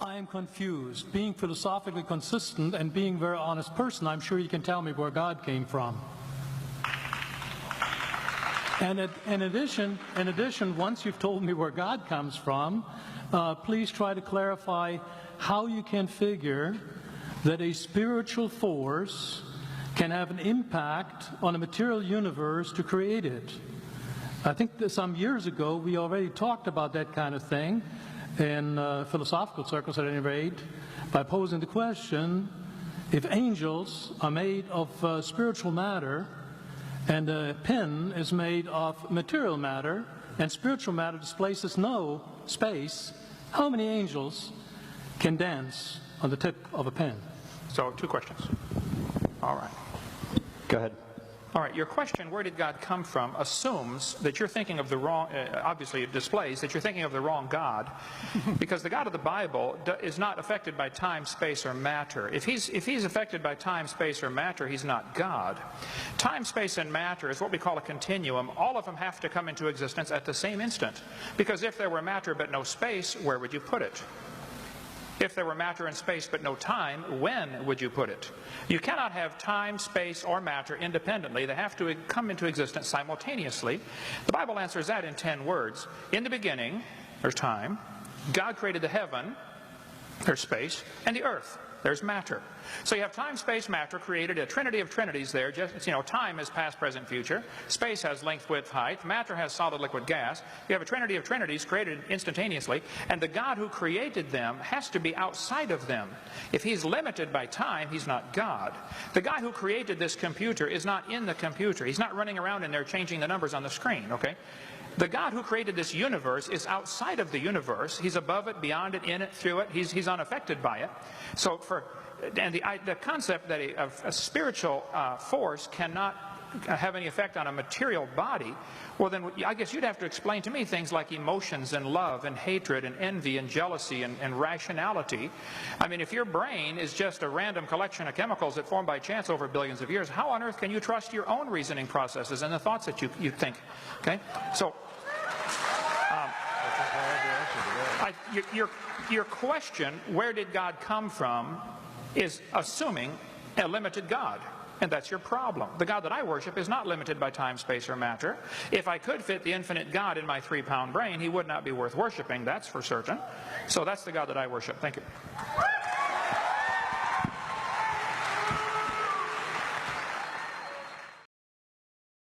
I am confused. Being philosophically consistent and being a very honest person, I'm sure you can tell me where God came from. And in addition, once you've told me where God comes from, please try to clarify how you can figure that a spiritual force can have an impact on a material universe to create it. I think that some years ago we already talked about that kind of thing in philosophical circles at any rate, by posing the question, if angels are made of spiritual matter and a pen is made of material matter and spiritual matter displaces no space, how many angels can dance on the tip of a pen? So 2 questions. All right. Go ahead. All right, your question, where did God come from, assumes that you're thinking of the wrong, obviously it displays that you're thinking of the wrong God, because the God of the Bible is not affected by time, space, or matter. If he's affected by time, space, or matter, he's not God. Time, space, and matter is what we call a continuum. All of them have to come into existence at the same instant, because if there were matter but no space, where would you put it? If there were matter and space but no time, when would you put it? You cannot have time, space, or matter independently. They have to come into existence simultaneously. The Bible answers that in 10 words. In the beginning, there's time. God created the heaven, there's space, and the earth, there's matter. So you have time, space, matter, created a trinity of trinities there. Just, time is past, present, future. Space has length, width, height. Matter has solid, liquid, gas. You have a trinity of trinities created instantaneously, and the God who created them has to be outside of them. If he's limited by time, he's not God. The guy who created this computer is not in the computer. He's not running around in there changing the numbers on the screen, okay? The God who created this universe is outside of the universe. He's above it, beyond it, in it, through it. He's unaffected by it. So the concept that a spiritual force cannot have any effect on a material body, well then I guess you'd have to explain to me things like emotions and love and hatred and envy and jealousy and rationality. I mean, if your brain is just a random collection of chemicals that formed by chance over billions of years, how on earth can you trust your own reasoning processes and the thoughts that you think? Okay, so your question, where did God come from, is assuming a limited God. And that's your problem. The God that I worship is not limited by time, space, or matter. If I could fit the infinite God in my 3-pound brain, he would not be worth worshiping, that's for certain. So that's the God that I worship. Thank you.